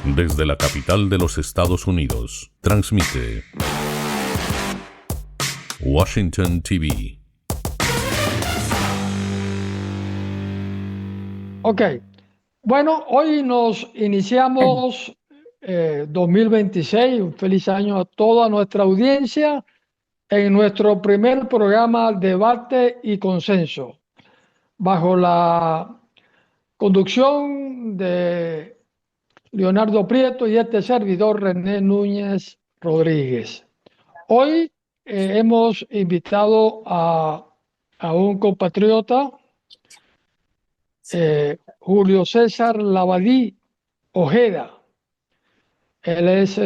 Desde la capital de los Estados Unidos, transmite Washington TV. Ok, bueno, hoy nos iniciamos 2026. Un feliz año a toda nuestra audiencia en nuestro primer programa Debate y Consenso, bajo la conducción de Leonardo Prieto y este servidor René Núñez Rodríguez. Hoy hemos invitado a un compatriota, Julio César Labadí Ojeda. Él es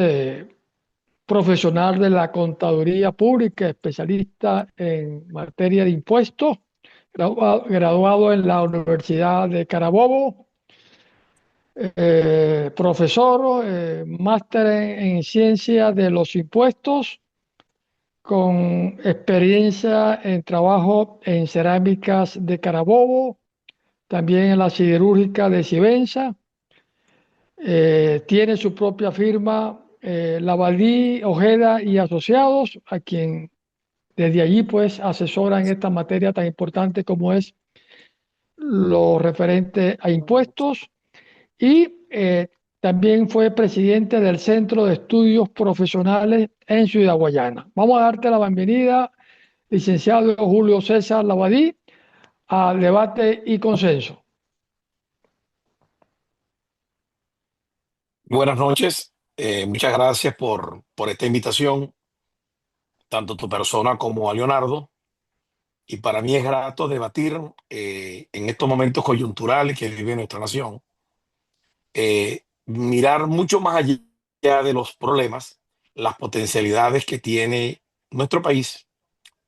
profesional de la contaduría pública, especialista en materia de impuestos, graduado en la Universidad de Carabobo, profesor, máster en ciencia de los impuestos, con experiencia en trabajo en cerámicas de Carabobo, también en la siderúrgica de Civenza. Tiene su propia firma, Labadí, Ojeda y Asociados, a quien desde allí pues asesora en esta materia tan importante como es lo referente a impuestos. Y también fue presidente del Centro de Estudios Profesionales en Ciudad Guayana. Vamos a darte la bienvenida, licenciado Julio César Labadí, a Debate y Consenso. Buenas noches, muchas gracias por esta invitación, tanto tu persona como a Leonardo. Y para mí es grato debatir en estos momentos coyunturales que vive nuestra nación, mirar mucho más allá de los problemas, las potencialidades que tiene nuestro país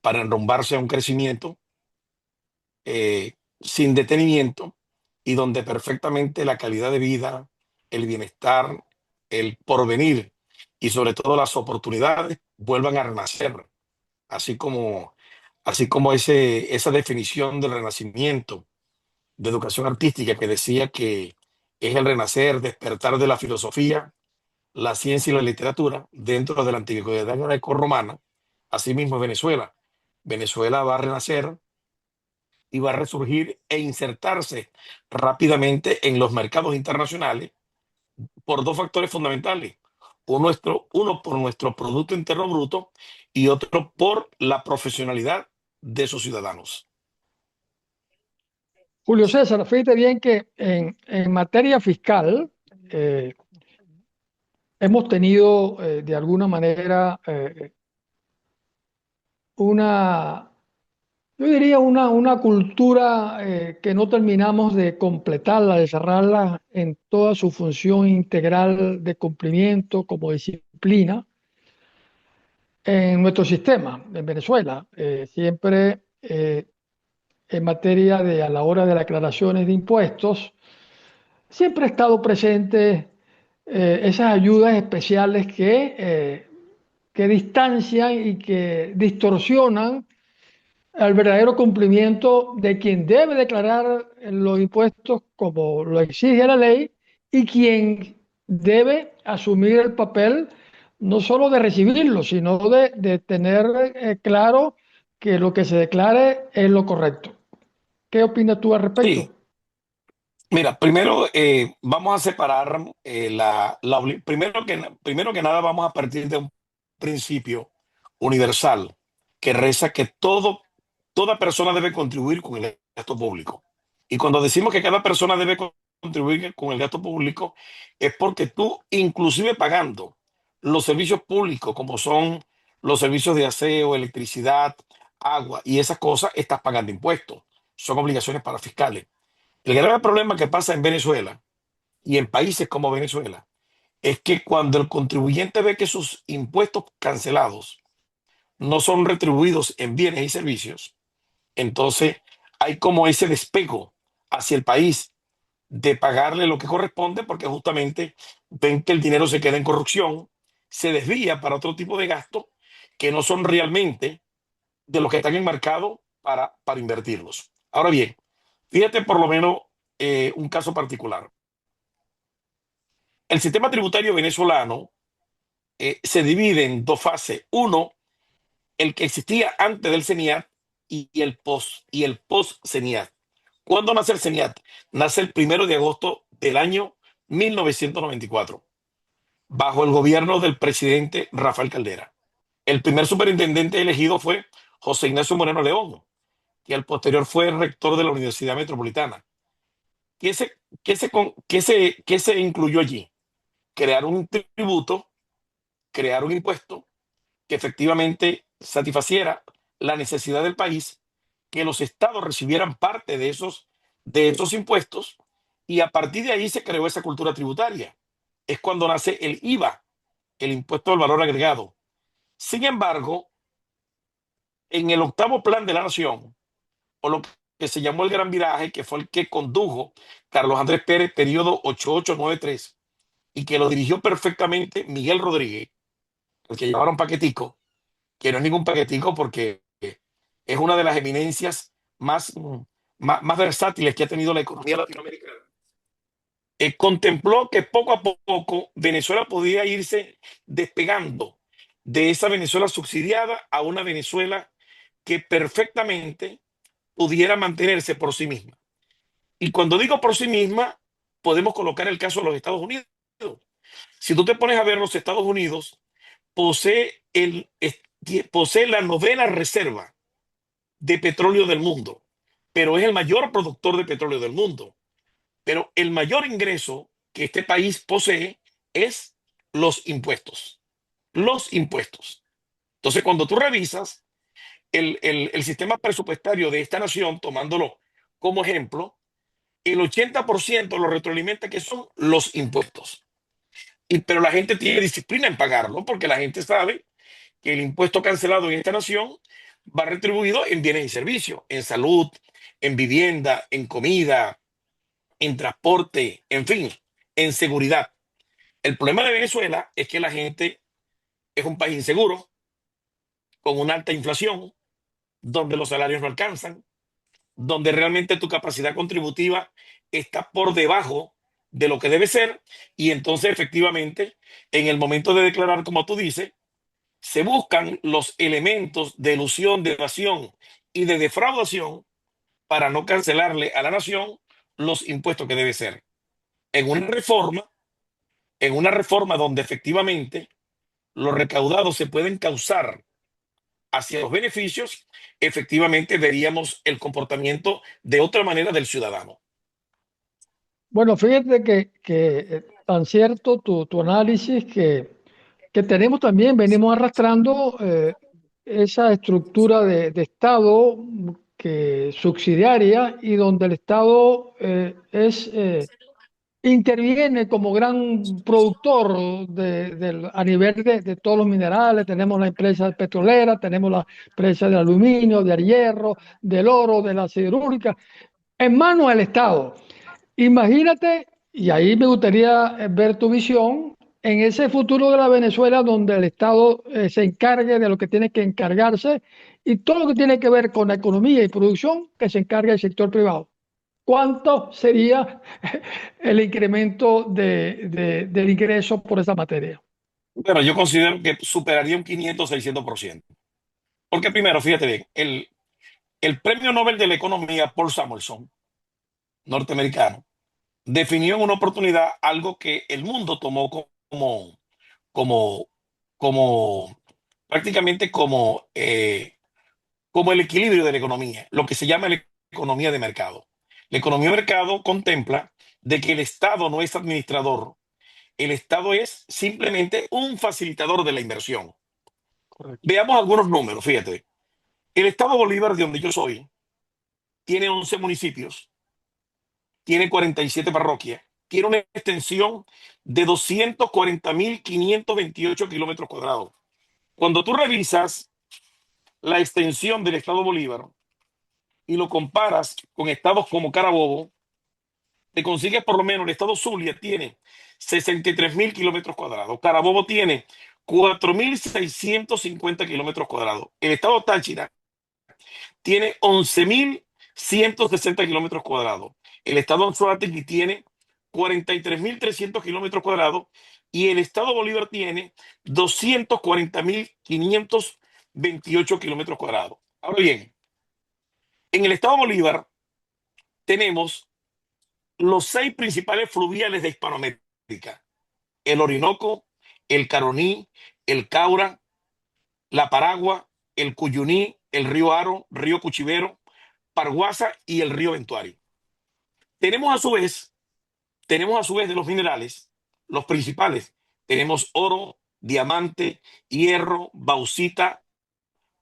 para enrumbarse a un crecimiento sin detenimiento y donde perfectamente la calidad de vida, el bienestar, el porvenir y sobre todo las oportunidades vuelvan a renacer, así como, esa definición del renacimiento de educación artística que decía que es el renacer, despertar de la filosofía, la ciencia y la literatura dentro de la antigüedad greco-romana. Asimismo Venezuela. Venezuela va a renacer y va a resurgir e insertarse rápidamente en los mercados internacionales por dos factores fundamentales. Uno por nuestro Producto Interno Bruto y otro por la profesionalidad de sus ciudadanos. Julio César, fíjate bien que en materia fiscal hemos tenido de alguna manera una, yo diría una cultura que no terminamos de completarla, de cerrarla en toda su función integral de cumplimiento como disciplina en nuestro sistema, en Venezuela. Siempre en materia de a la hora de las declaraciones de impuestos, siempre ha estado presente esas ayudas especiales que distancian y que distorsionan el verdadero cumplimiento de quien debe declarar los impuestos como lo exige la ley y quien debe asumir el papel no solo de recibirlo, sino de tener claro que lo que se declare es lo correcto. ¿Qué opinas tú al Sí, respecto? mira, primero vamos a separar, primero que nada vamos a partir de un principio universal que reza que toda persona debe contribuir con el gasto público. Y cuando decimos que cada persona debe contribuir con el gasto público, es porque tú, inclusive pagando los servicios públicos, como son los servicios de aseo, electricidad, agua y esas cosas, estás pagando impuestos. Son obligaciones para fiscales. El grave problema que pasa en Venezuela y en países como Venezuela es que cuando el contribuyente ve que sus impuestos cancelados no son retribuidos en bienes y servicios, entonces hay como ese despego hacia el país de pagarle lo que corresponde porque justamente ven que el dinero se queda en corrupción, se desvía para otro tipo de gastos que no son realmente de los que están enmarcados para invertirlos. Ahora bien, fíjate por lo menos un caso particular. El sistema tributario venezolano se divide en dos fases. Uno, el que existía antes del CENIAT y el post CENIAT. ¿Cuándo nace el CENIAT? Nace el 1 de agosto del año 1994, bajo el gobierno del presidente Rafael Caldera. El primer superintendente elegido fue José Ignacio Moreno León, que al posterior fue rector de la Universidad Metropolitana. ¿Qué se incluyó allí? Crear un tributo, crear un impuesto que efectivamente satisfaciera la necesidad del país, que los estados recibieran parte de esos impuestos, y a partir de ahí se creó esa cultura tributaria. Es cuando nace el IVA, el impuesto al valor agregado. Sin embargo, en el octavo plan de la nación, o lo que se llamó el Gran Viraje, que fue el que condujo Carlos Andrés Pérez, periodo 8893, y que lo dirigió perfectamente Miguel Rodríguez, el que llevaron paquetico, que no es ningún paquetico porque es una de las eminencias más versátiles que ha tenido la economía latinoamericana. Contempló que poco a poco Venezuela podía irse despegando de esa Venezuela subsidiada a una Venezuela que perfectamente pudiera mantenerse por sí misma. Y cuando digo por sí misma, podemos colocar el caso de los Estados Unidos. Si tú te pones a ver, los Estados Unidos posee la novena reserva de petróleo del mundo, pero es el mayor productor de petróleo del mundo. Pero el mayor ingreso que este país posee es los impuestos. Los impuestos. Entonces, cuando tú revisas el sistema presupuestario de esta nación, tomándolo como ejemplo, el 80% lo retroalimenta que son los impuestos. Pero la gente tiene disciplina en pagarlo porque la gente sabe que el impuesto cancelado en esta nación va retribuido en bienes y servicios, en salud, en vivienda, en comida, en transporte, en fin, en seguridad. El problema de Venezuela es que la gente es un país inseguro, con una alta inflación, donde los salarios no alcanzan, donde realmente tu capacidad contributiva está por debajo de lo que debe ser, y entonces efectivamente en el momento de declarar, como tú dices, se buscan los elementos de elusión, de evasión y de defraudación para no cancelarle a la nación los impuestos que debe ser. En una reforma, en una reforma donde efectivamente los recaudados se pueden causar hacia los beneficios, efectivamente veríamos el comportamiento de otra manera del ciudadano. Bueno, fíjate que tan cierto tu análisis que tenemos también, venimos arrastrando esa estructura de Estado que subsidiaria y donde el Estado interviene como gran productor a nivel de todos los minerales. Tenemos la empresa petrolera, tenemos la empresa del aluminio, del hierro, del oro, de la siderúrgica, en manos del Estado. Imagínate, y ahí me gustaría ver tu visión, en ese futuro de la Venezuela donde el Estado se encargue de lo que tiene que encargarse y todo lo que tiene que ver con la economía y producción, que se encargue el sector privado. ¿Cuánto sería el incremento del ingreso por esa materia? Bueno, yo considero que superaría un 500-600%. Porque primero, fíjate bien, el premio Nobel de la Economía, Paul Samuelson, norteamericano, definió en una oportunidad algo que el mundo tomó como, como prácticamente como el equilibrio de la economía, lo que se llama la economía de mercado. La economía de mercado contempla de que el Estado no es administrador, el Estado es simplemente un facilitador de la inversión. Correcto. Veamos algunos números, fíjate. El Estado Bolívar, de donde yo soy, tiene 11 municipios, tiene 47 parroquias, tiene una extensión de 240.528 kilómetros cuadrados. Cuando tú revisas la extensión del Estado Bolívar y lo comparas con estados como Carabobo, te consigues por lo menos el estado Zulia tiene 63.000 kilómetros cuadrados, Carabobo tiene 4.650 kilómetros cuadrados, el estado Táchira tiene 11.160 kilómetros cuadrados, el estado Anzoátegui tiene 43.300 kilómetros cuadrados y el estado Bolívar tiene 240.528 kilómetros cuadrados. Ahora bien, en el estado Bolívar tenemos los 6 principales fluviales de Hispanoamérica: el Orinoco, el Caroní, el Caura, la Paragua, el Cuyuní, el río Aro, río Cuchivero, Parguasa y el río Ventuari. Tenemos a su vez, de los minerales, los principales. Tenemos oro, diamante, hierro, bauxita,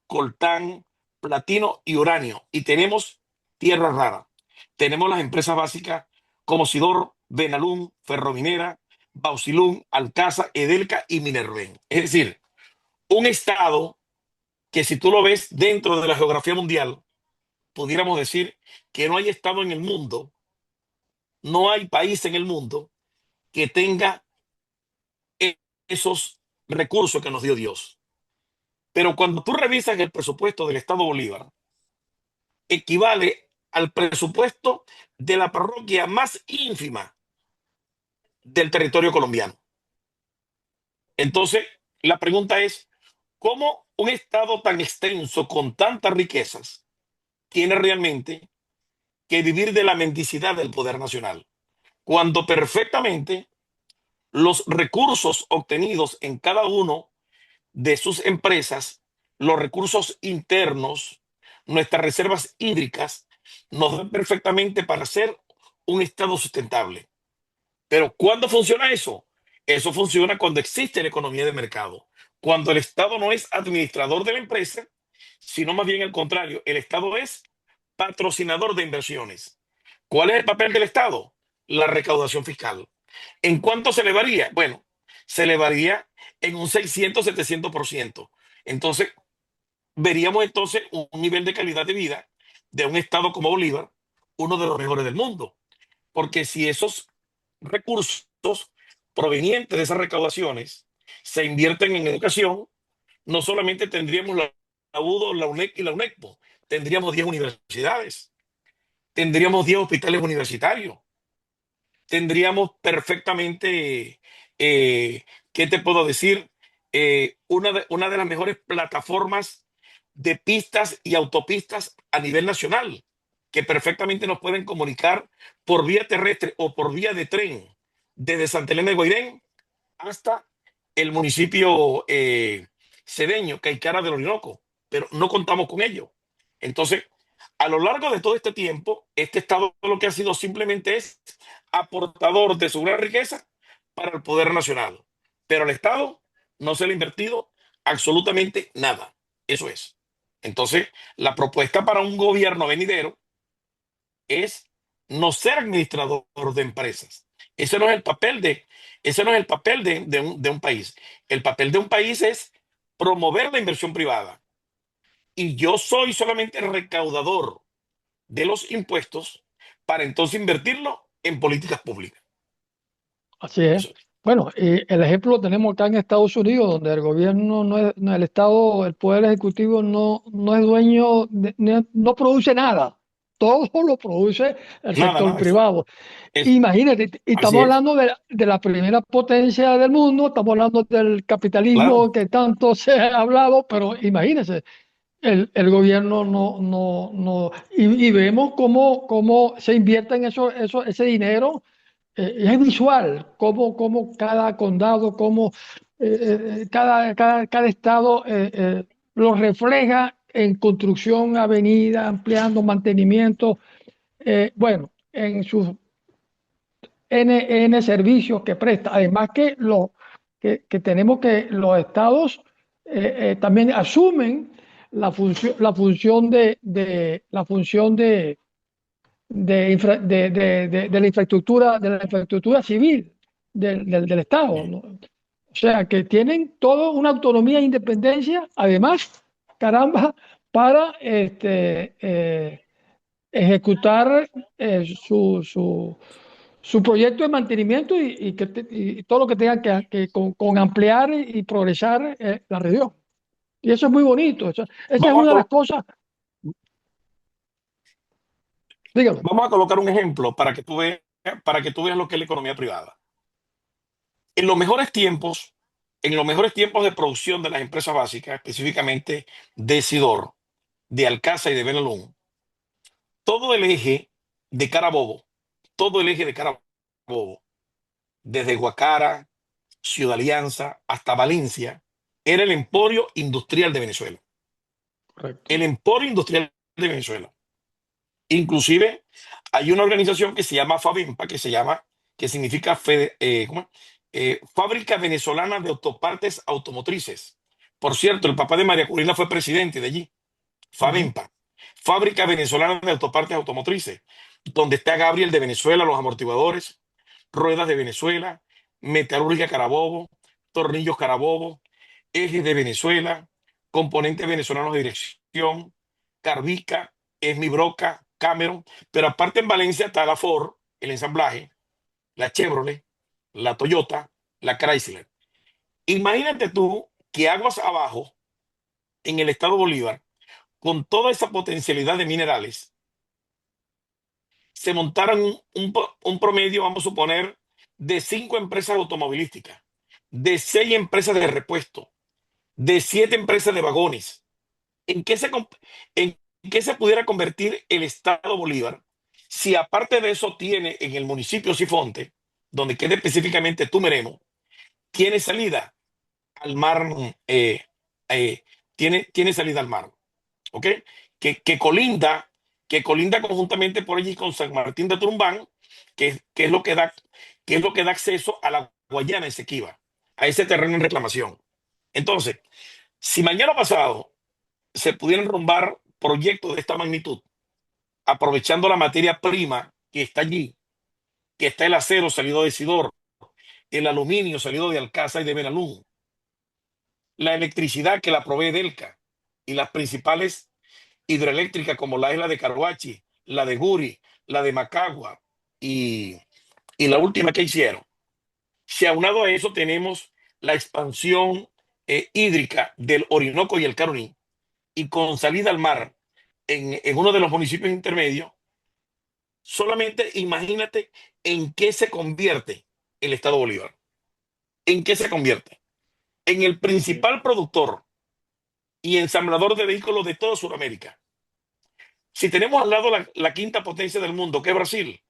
coltán, platino y uranio. Y tenemos tierra rara. Tenemos las empresas básicas como Sidor, Benalún, Ferrominera, Bauxilún, Alcasa, Edelca y Minerven. Es decir, un estado que, si tú lo ves dentro de la geografía mundial, pudiéramos decir que no hay estado en el mundo, no hay país en el mundo que tenga esos recursos que nos dio Dios. Pero cuando tú revisas el presupuesto del Estado Bolívar, equivale al presupuesto de la parroquia más ínfima del territorio colombiano. Entonces, la pregunta es, ¿cómo un estado tan extenso con tantas riquezas tiene realmente que vivir de la mendicidad del poder nacional, cuando perfectamente los recursos obtenidos en cada uno de sus empresas, los recursos internos, nuestras reservas hídricas, nos dan perfectamente para ser un estado sustentable? Pero ¿cuándo funciona eso? Eso funciona cuando existe la economía de mercado, cuando el Estado no es administrador de la empresa, sino más bien al contrario, el Estado es patrocinador de inversiones. ¿Cuál es el papel del Estado? La recaudación fiscal. ¿En cuánto se elevaría? Bueno, se elevaría en un 600-700%. Entonces, veríamos entonces un nivel de calidad de vida de un Estado como Bolívar, uno de los mejores del mundo. Porque si esos recursos provenientes de esas recaudaciones se invierten en educación, no solamente tendríamos la UDO, la UNEC y la UNECPO, tendríamos 10 universidades, tendríamos 10 hospitales universitarios, tendríamos perfectamente, ¿qué te puedo decir? Una de las mejores plataformas de pistas y autopistas a nivel nacional, que perfectamente nos pueden comunicar por vía terrestre o por vía de tren, desde Santa Elena de Guairén hasta el municipio cedeño, Caicara del Orinoco, pero no contamos con ello. Entonces, a lo largo de todo este tiempo, este Estado lo que ha sido simplemente es aportador de su gran riqueza para el poder nacional. Pero al Estado no se le ha invertido absolutamente nada. Eso es. Entonces, la propuesta para un gobierno venidero es no ser administrador de empresas. Ese no es el papel ese no es el papel de un país. El papel de un país es promover la inversión privada. Y yo soy solamente el recaudador de los impuestos para entonces invertirlo en políticas públicas. Así es. Eso es. Bueno, y el ejemplo lo tenemos acá en Estados Unidos, donde el gobierno no, el Estado, el Poder Ejecutivo no es dueño, no produce nada. Todo lo produce el Nada, sector nada, eso privado. es. Imagínate, y Así estamos es. hablando de la primera potencia del mundo, estamos hablando del capitalismo Claro. que tanto se ha hablado, pero imagínense, el gobierno y vemos cómo se invierte en ese dinero. Es visual, cómo cada condado, cada estado lo refleja en construcción, avenida, ampliando, mantenimiento, bueno, en sus N servicios que presta. Además que tenemos que los estados también asumen la función de la infraestructura civil del Estado, ¿no? O sea, que tienen toda una autonomía e independencia, además, caramba, para ejecutar su proyecto de mantenimiento y todo lo que tenga que con ampliar y progresar la región. Y eso es muy bonito. Esa es Vamos a, una de las colo- cosas, dígalo. vamos a colocar un ejemplo para que tú veas para que tú veas lo que es la economía privada. En los mejores tiempos, en los mejores tiempos de producción de las empresas básicas, específicamente de Sidor, de Alcasa y de Benelux, todo el eje de Carabobo, todo el eje de Carabobo, desde Guacara, Ciudad Alianza hasta Valencia, era el emporio industrial de Venezuela. Correcto. El emporio industrial de Venezuela. Inclusive hay una organización que se llama FABIMPA, que significa Fábrica Venezolana de Autopartes Automotrices. Por cierto, el papá de María Corina fue presidente de allí. Ujú. FABIMPA, Fábrica Venezolana de Autopartes Automotrices, donde está Gabriel de Venezuela, los amortiguadores, ruedas de Venezuela, metalúrgica Carabobo, tornillos Carabobo, ejes de Venezuela, componentes venezolanos de dirección, Carvica, Esmi Broca, Cameron, pero aparte en Valencia está la Ford, el ensamblaje, la Chevrolet, la Toyota, la Chrysler. Imagínate tú que aguas abajo, en el estado Bolívar, con toda esa potencialidad de minerales, se montaron un promedio, vamos a suponer, de 5 empresas automovilísticas, de 6 empresas de repuesto, de 7 empresas de vagones. ¿En en qué se pudiera convertir el Estado Bolívar si aparte de eso tiene en el municipio Sifonte, donde queda específicamente Tumeremo, tiene salida al mar, eh, tiene salida al mar? ¿Ok? Que, que colinda, que colinda conjuntamente por allí con San Martín de Turumbán, que es lo que da, que es lo que da acceso a la Guayana Esequiba, a ese terreno en reclamación. Entonces, si mañana pasado se pudieran rumbar proyectos de esta magnitud, aprovechando la materia prima que está allí, que está el acero salido de Sidor, el aluminio salido de Alcázar y de Benalún, la electricidad que la provee Delca y las principales hidroeléctricas como la isla de Caruachi, la de Guri, la de Macagua y, y la última que hicieron. Si aunado a eso tenemos la expansión hídrica del Orinoco y el Caroní y con salida al mar en uno de los municipios intermedios, solamente imagínate en qué se convierte el Estado Bolívar. ¿En qué se convierte? En el Sí. principal productor y ensamblador de vehículos de toda Sudamérica. Si tenemos al lado la quinta potencia del mundo, que es Brasil,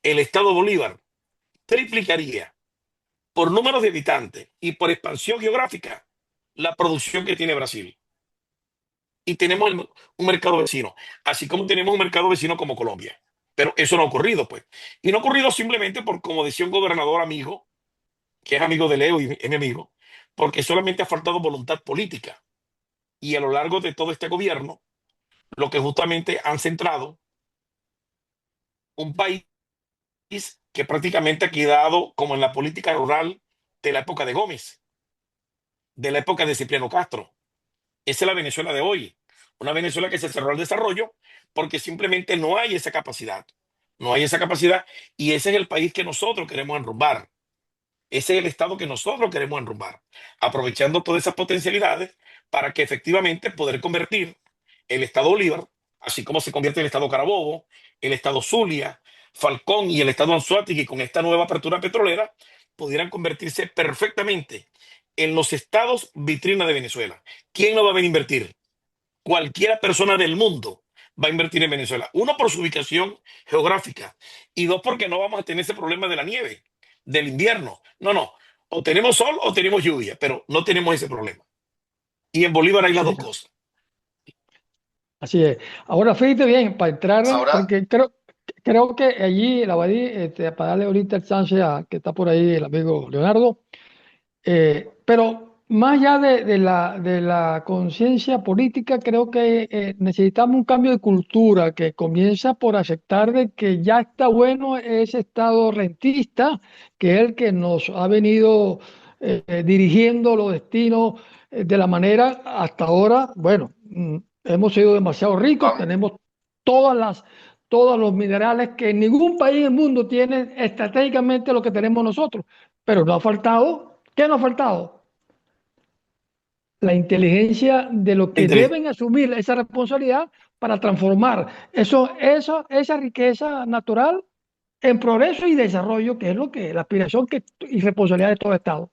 el Estado Bolívar triplicaría por números de habitantes y por expansión geográfica la producción que tiene Brasil. Y tenemos un mercado vecino, así como tenemos un mercado vecino como Colombia. Pero eso no ha ocurrido, pues. Y no ha ocurrido simplemente por, como decía un gobernador amigo, que es amigo de Leo y es mi amigo, porque solamente ha faltado voluntad política. Y a lo largo de todo este gobierno, lo que justamente han centrado un país que prácticamente ha quedado como en la política rural de la época de Gómez, de la época de Cipriano Castro. Esa es la Venezuela de hoy. Una Venezuela que se cerró al desarrollo porque simplemente no hay esa capacidad. No hay esa capacidad y ese es el país que nosotros queremos enrumbar. Ese es el Estado que nosotros queremos enrumbar, aprovechando todas esas potencialidades para que efectivamente poder convertir el Estado Bolívar, así como se convierte el Estado Carabobo, el Estado Zulia, Falcón y el Estado Anzoátegui con esta nueva apertura petrolera, pudieran convertirse perfectamente en los estados vitrina de Venezuela. ¿Quién no va a venir a invertir? Cualquiera persona del mundo va a invertir en Venezuela. Uno, por su ubicación geográfica. Y dos, porque no vamos a tener ese problema de la nieve, del invierno. No, no. O tenemos sol o tenemos lluvia, pero no tenemos ese problema. Y en Bolívar hay las dos Sí, cosas. así es. Ahora, fíjate bien, para entrar, Ahora, porque creo que allí, la Abadí, para darle ahorita el chance a que está por ahí el amigo Leonardo. Pero más allá de la conciencia política, creo que necesitamos un cambio de cultura que comienza por aceptar de que ya está bueno ese estado rentista, que es el que nos ha venido dirigiendo los destinos de la manera hasta ahora. Bueno, hemos sido demasiado ricos, tenemos todas todos los minerales que ningún país del mundo tiene estratégicamente lo que tenemos nosotros, pero nos ha faltado. ¿Qué nos ha faltado? La inteligencia de los que Intele- deben asumir esa responsabilidad para transformar esa riqueza natural en progreso y desarrollo, que es lo que la aspiración y responsabilidad de todo Estado.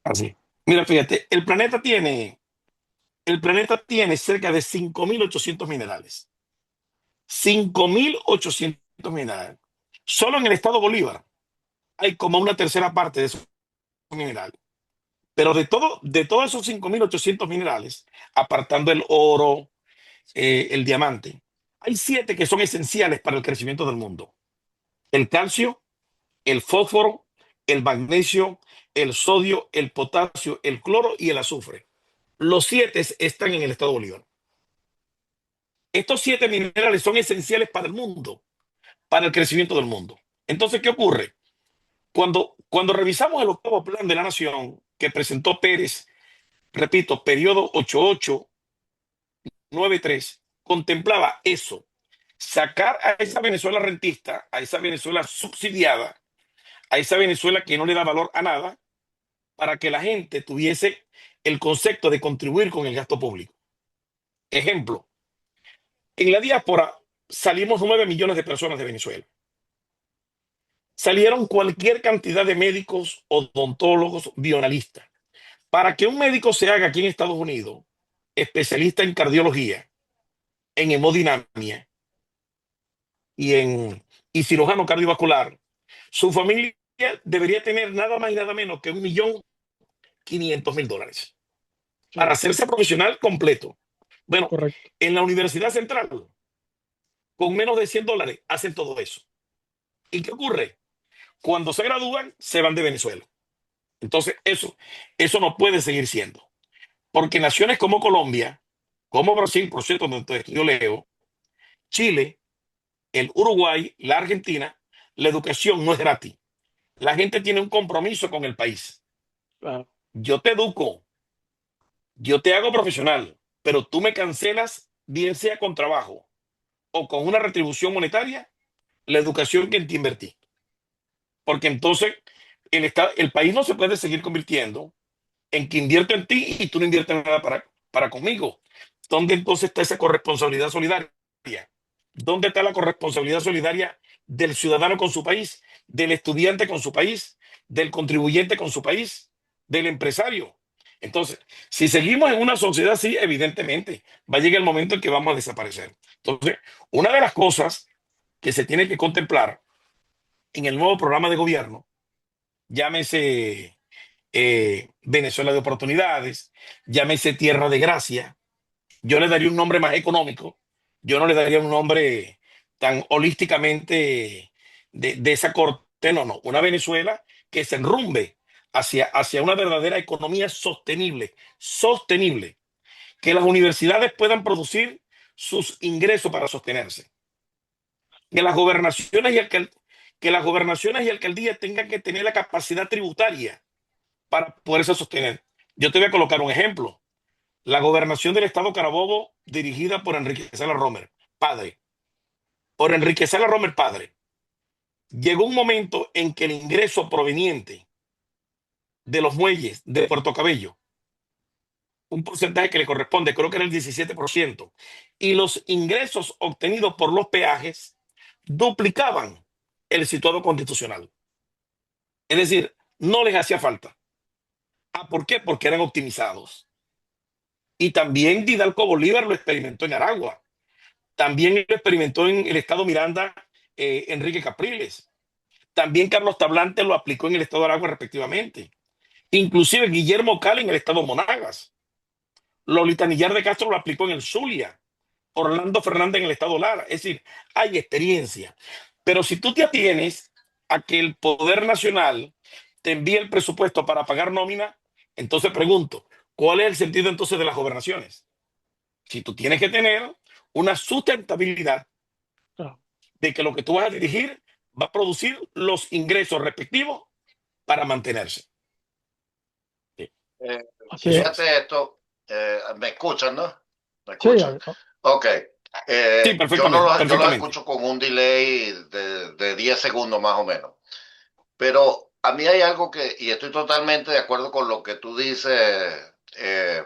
Así. Mira, fíjate, el planeta tiene cerca de 5.800 minerales. 5.800 minerales. Solo en el estado Bolívar hay como una tercera parte de esos minerales. Pero de todos esos 5.800 minerales, apartando el oro, el diamante, hay 7 que son esenciales para el crecimiento del mundo. El calcio, el fósforo, el magnesio, el sodio, el potasio, el cloro y el azufre. Los 7 están en el estado Bolívar. Estos 7 minerales son esenciales para el mundo, para el crecimiento del mundo. Entonces, ¿qué ocurre? Cuando revisamos el octavo plan de la nación que presentó Pérez, repito, periodo 8893, contemplaba eso, sacar a esa Venezuela rentista, a esa Venezuela subsidiada, a esa Venezuela que no le da valor a nada, para que la gente tuviese el concepto de contribuir con el gasto público. Ejemplo, en la diáspora salimos 9 millones de personas de Venezuela. Salieron cualquier cantidad de médicos, odontólogos, bioanalistas. Para que un médico se haga aquí en Estados Unidos, especialista en cardiología, en hemodinamia y cirujano cardiovascular, su familia debería tener nada más y nada menos que $1.500.000 para Sí, hacerse profesional completo. Bueno, correcto. en la Universidad Central, con menos de $100, hacen todo eso. ¿Y qué ocurre? Cuando se gradúan, se van de Venezuela. Entonces, eso no puede seguir siendo. Porque naciones como Colombia, como Brasil, por cierto, donde estudió Leo, Chile, el Uruguay, la Argentina, la educación no es gratis. La gente tiene un compromiso con el país. Claro. Yo te educo, yo te hago profesional, pero tú me cancelas, bien sea con trabajo o con una retribución monetaria, la educación que te invertí. Porque entonces el país no se puede seguir convirtiendo en que invierto en ti y tú no inviertes nada para conmigo. ¿Dónde entonces está esa corresponsabilidad solidaria? ¿Dónde está la corresponsabilidad solidaria del ciudadano con su país, del estudiante con su país, del contribuyente con su país, del empresario? Entonces, si seguimos en una sociedad así, evidentemente va a llegar el momento en que vamos a desaparecer. Entonces, una de las cosas que se tiene que contemplar en el nuevo programa de gobierno, llámese Venezuela de oportunidades, llámese Tierra de Gracia, yo le daría un nombre más económico, yo no le daría un nombre tan holísticamente de esa corte, no, no, una Venezuela que se enrumbe hacia una verdadera economía sostenible, que las universidades puedan producir sus ingresos para sostenerse, que las gobernaciones que las gobernaciones y alcaldías tengan que tener la capacidad tributaria para poderse sostener. Yo te voy a colocar un ejemplo. La gobernación del estado Carabobo, dirigida por Enrique Sala Romer, padre. Por Enrique Sala Romer, padre. Llegó un momento en que el ingreso proveniente de los muelles de Puerto Cabello, un porcentaje que le corresponde, creo que era el 17%, y los ingresos obtenidos por los peajes duplicaban el situado constitucional. Es decir, no les hacía falta. ¿Por qué? Porque eran optimizados. Y también Didalco Bolívar lo experimentó en Aragua. También lo experimentó en el estado Miranda, Enrique Capriles. También Carlos Tablante lo aplicó en el estado de Aragua respectivamente. Inclusive Guillermo Cali en el estado Monagas. Lolita Millar de Castro lo aplicó en el Zulia. Orlando Fernández en el estado Lara. Es decir, hay experiencia. Pero si tú te atienes a que el Poder Nacional te envíe el presupuesto para pagar nómina, entonces pregunto, ¿cuál es el sentido entonces de las gobernaciones? Si tú tienes que tener una sustentabilidad Claro. de que lo que tú vas a dirigir va a producir los ingresos respectivos para mantenerse. Sí. Eh, Así es. fíjate esto, me escuchan, ¿no? ¿Me Sí, escuchan? Ok. Sí, Yo los perfectamente. escucho con un delay de 10 segundos más o menos. Pero a mí hay algo y estoy totalmente de acuerdo con lo que tú dices, eh,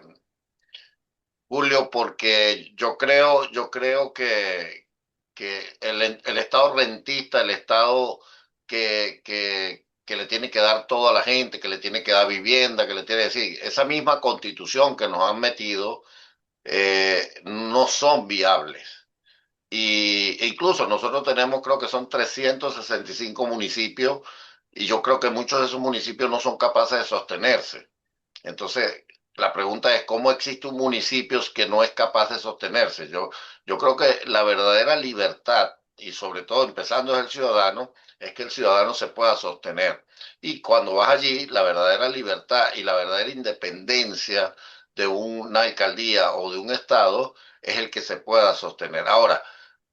Julio, porque yo creo el Estado rentista, el Estado que le tiene que dar todo a la gente, que le tiene que dar vivienda, que le tiene que decir, esa misma constitución que nos han metido, no son viables. E incluso nosotros tenemos, creo que son 365 municipios, y yo creo que muchos de esos municipios no son capaces de sostenerse. Entonces, la pregunta es, ¿cómo existe un municipio que no es capaz de sostenerse? Yo creo que la verdadera libertad, y sobre todo empezando desde el ciudadano, es que el ciudadano se pueda sostener. Y cuando vas allí, la verdadera libertad y la verdadera independencia de una alcaldía o de un estado es el que se pueda sostener. Ahora,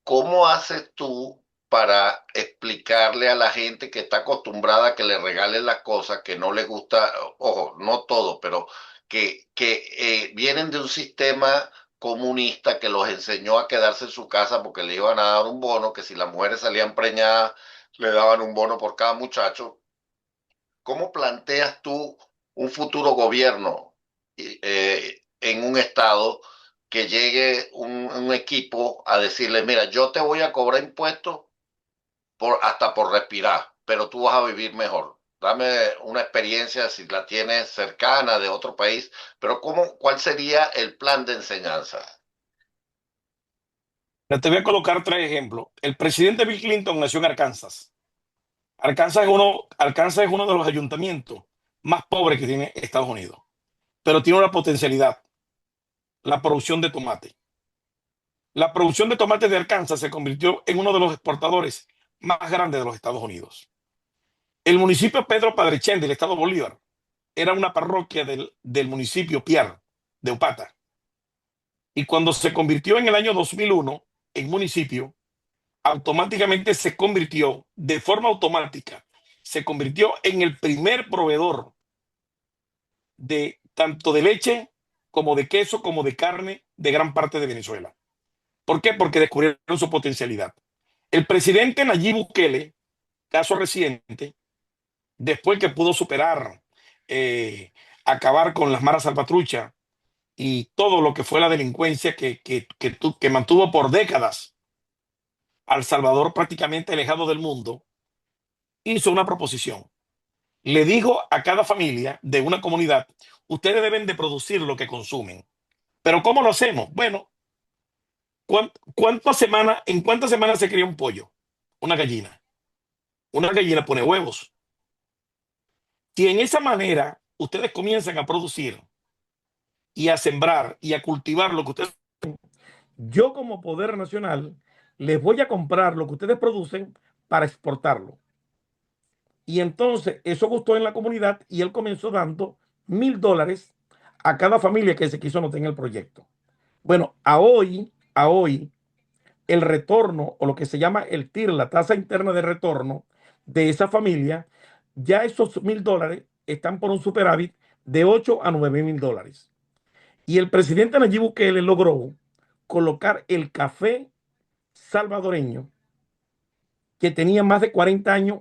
¿cómo haces tú para explicarle a la gente que está acostumbrada a que le regalen las cosas, que no le gusta, ojo, no todo, pero que vienen de un sistema comunista que los enseñó a quedarse en su casa porque le iban a dar un bono, que si las mujeres salían preñadas, le daban un bono por cada muchacho? ¿Cómo planteas tú un futuro gobierno en un estado que llegue un equipo a decirle, mira, yo te voy a cobrar impuestos hasta por respirar, pero tú vas a vivir mejor? Dame una experiencia si la tienes cercana de otro país, pero ¿cuál sería el plan de enseñanza? Te voy a colocar 3 ejemplos. El presidente Bill Clinton nació en Arkansas. Arkansas es uno de los ayuntamientos más pobres que tiene Estados Unidos, pero tiene una potencialidad: la producción de tomate. La producción de tomate de Arkansas se convirtió en uno de los exportadores más grandes de los Estados Unidos. El municipio Pedro Padrechén del estado Bolívar era una parroquia del municipio Piar de Upata. Y cuando se convirtió en el año 2001 en municipio, automáticamente se convirtió, de forma automática, se convirtió en el primer proveedor de tanto de leche como de queso, como de carne de gran parte de Venezuela. ¿Por qué? Porque descubrieron su potencialidad. El presidente Nayib Bukele, caso reciente, después que pudo superar, acabar con las maras salvatrucha y todo lo que fue la delincuencia que mantuvo por décadas al Salvador prácticamente alejado del mundo, hizo una proposición. Le dijo a cada familia de una comunidad: ustedes deben de producir lo que consumen. ¿Pero cómo lo hacemos? Bueno, ¿en cuántas semanas se cría un pollo? Una gallina. Una gallina pone huevos. Si en esa manera ustedes comienzan a producir y a sembrar y a cultivar lo que ustedes... Yo como poder nacional les voy a comprar lo que ustedes producen para exportarlo. Y entonces eso gustó en la comunidad y él comenzó dando $1,000 a cada familia que se quiso anotar en el proyecto. Bueno, a hoy, el retorno, o lo que se llama el TIR, la tasa interna de retorno de esa familia, ya esos $1,000 están por un superávit de $8,000 a $9,000. Y el presidente Nayib Bukele logró colocar el café salvadoreño, que tenía más de 40 años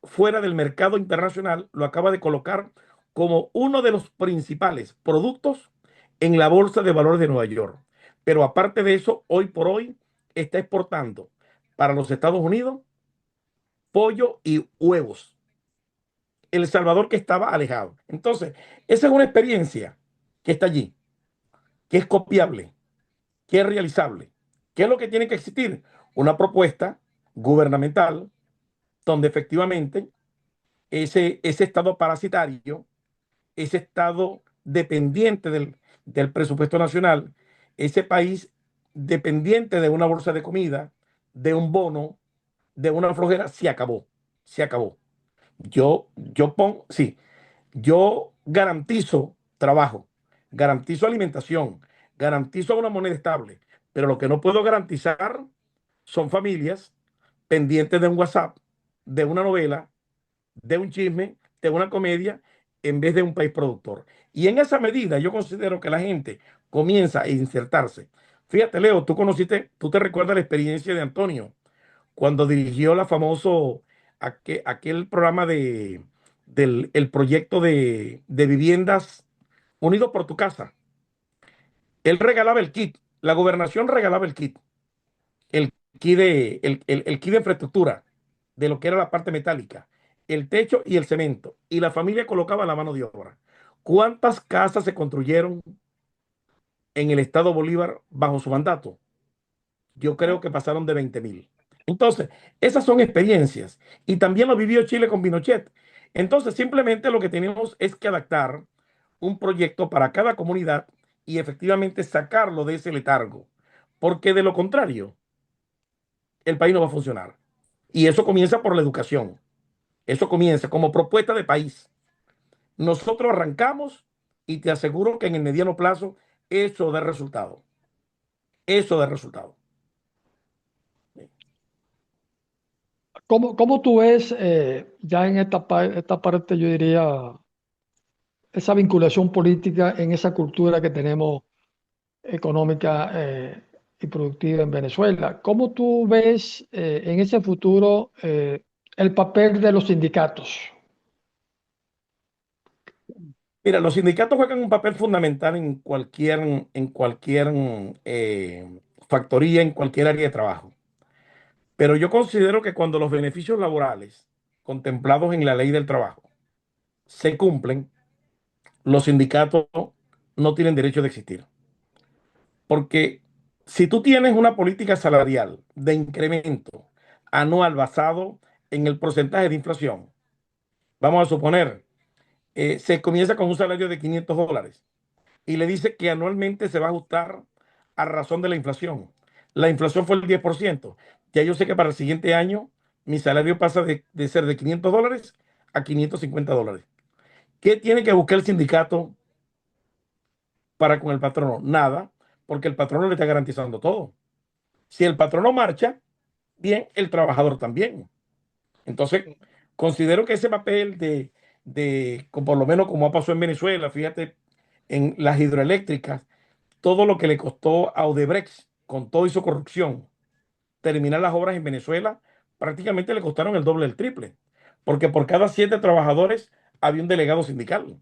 fuera del mercado internacional, lo acaba de colocar como uno de los principales productos en la Bolsa de Valores de Nueva York. Pero aparte de eso, hoy por hoy está exportando para los Estados Unidos pollo y huevos. El Salvador, que estaba alejado. Entonces, esa es una experiencia que está allí, que es copiable, que es realizable. ¿Qué es lo que tiene que existir? Una propuesta gubernamental donde efectivamente ese estado parasitario, ese estado dependiente del presupuesto nacional, ese país dependiente de una bolsa de comida, de un bono, de una flojera, se acabó, se acabó. Sí, yo garantizo trabajo, garantizo alimentación, garantizo una moneda estable, pero lo que no puedo garantizar son familias pendientes de un WhatsApp, de una novela, de un chisme, de una comedia, en vez de un país productor. Y en esa medida yo considero que la gente comienza a insertarse. Fíjate, Leo, tú te recuerdas la experiencia de Antonio cuando dirigió la famoso, aquel programa del el proyecto de viviendas unidos por tu casa. Él regalaba el kit, la gobernación regalaba el kit el kit de infraestructura de lo que era la parte metálica, el techo y el cemento, y la familia colocaba la mano de obra. ¿Cuántas casas se construyeron en el estado Bolívar bajo su mandato? Yo creo que pasaron de 20.000. Entonces, esas son experiencias. Y también lo vivió Chile con Pinochet. Entonces, simplemente lo que tenemos es que adaptar un proyecto para cada comunidad y efectivamente sacarlo de ese letargo. Porque de lo contrario, el país no va a funcionar. Y eso comienza por la educación. Eso comienza como propuesta de país. Nosotros arrancamos y te aseguro que en el mediano plazo eso da resultado. Eso da resultado. ¿Cómo tú ves ya en esta parte, yo diría, esa vinculación política en esa cultura que tenemos económica y productiva en Venezuela? ¿Cómo tú ves en ese futuro el papel de los sindicatos? Mira, los sindicatos juegan un papel fundamental en cualquier factoría, en cualquier área de trabajo. Pero yo considero que cuando los beneficios laborales contemplados en la ley del trabajo se cumplen, los sindicatos no tienen derecho de existir. Porque si tú tienes una política salarial de incremento anual basado en el porcentaje de inflación, vamos a suponer, se comienza con un salario de $500 y le dice que anualmente se va a ajustar a razón de la inflación. La inflación fue el 10%. Ya yo sé que para el siguiente año mi salario pasa de ser de $500 a $550. ¿Qué tiene que buscar el sindicato para con el patrono? Nada, porque el patrono le está garantizando todo. Si el patrono marcha, bien, el trabajador también. Entonces, considero que ese papel por lo menos como ha pasado en Venezuela, fíjate, en las hidroeléctricas, todo lo que le costó a Odebrecht con todo y su corrupción terminar las obras en Venezuela, prácticamente le costaron el doble, el triple, porque por cada 7 trabajadores había un delegado sindical.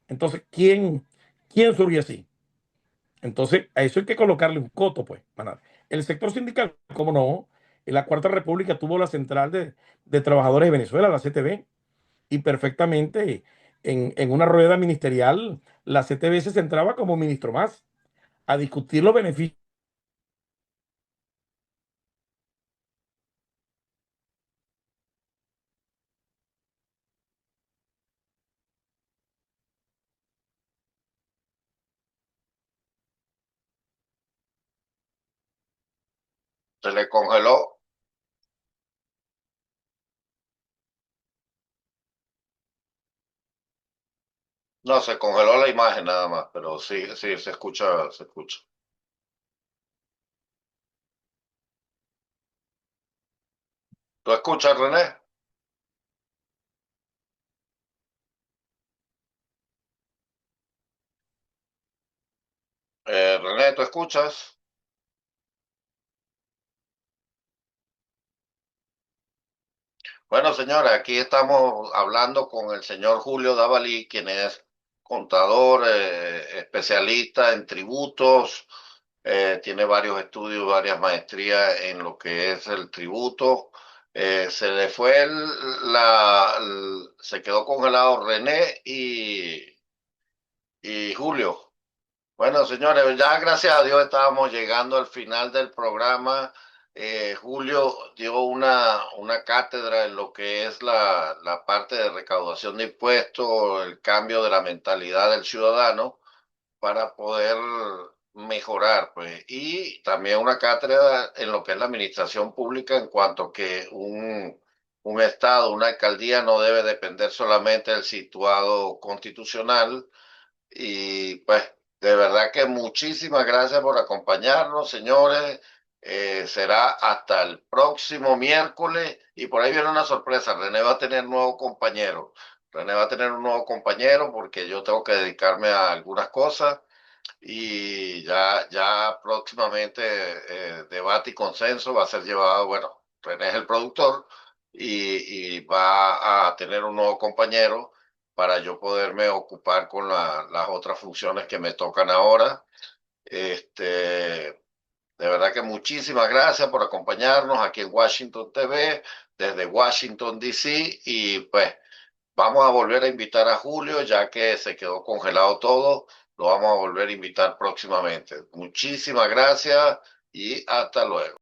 Entonces, ¿quién surge así? Entonces, a eso hay que colocarle un coto, pues. El sector sindical, ¿cómo no? En la Cuarta República tuvo la Central de Trabajadores de Venezuela, la CTV, y perfectamente en una rueda ministerial, la CTV se centraba como ministro más a discutir los beneficios. Se le congeló. No, se congeló la imagen nada más, pero sí, sí, se escucha, se escucha. ¿Tú escuchas, René? René, ¿tú escuchas? Bueno, señora, aquí estamos hablando con el señor Julio Davalí, quien es contador, especialista en tributos, tiene varios estudios, varias maestrías en lo que es el tributo. Se le fue se quedó congelado René y Julio. Bueno, señores, ya gracias a Dios estábamos llegando al final del programa. Julio dio una cátedra en lo que es la parte de recaudación de impuestos, el cambio de la mentalidad del ciudadano para poder mejorar, pues, y también una cátedra en lo que es la administración pública en cuanto que un estado, una alcaldía no debe depender solamente del situado constitucional y pues de verdad que muchísimas gracias por acompañarnos, señores. Será hasta el próximo miércoles y por ahí viene una sorpresa. René va a tener nuevo compañero. René va a tener un nuevo compañero porque yo tengo que dedicarme a algunas cosas y ya próximamente debate y consenso va a ser llevado, bueno, René es el productor y va a tener un nuevo compañero para yo poderme ocupar con las otras funciones que me tocan ahora. Este, De verdad que muchísimas gracias por acompañarnos aquí en Washington TV, desde Washington, D.C. Y pues vamos a volver a invitar a Julio, ya que se quedó congelado todo. Lo vamos a volver a invitar próximamente. Muchísimas gracias y hasta luego.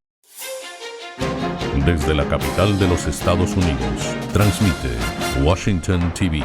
Desde la capital de los Estados Unidos, transmite Washington TV.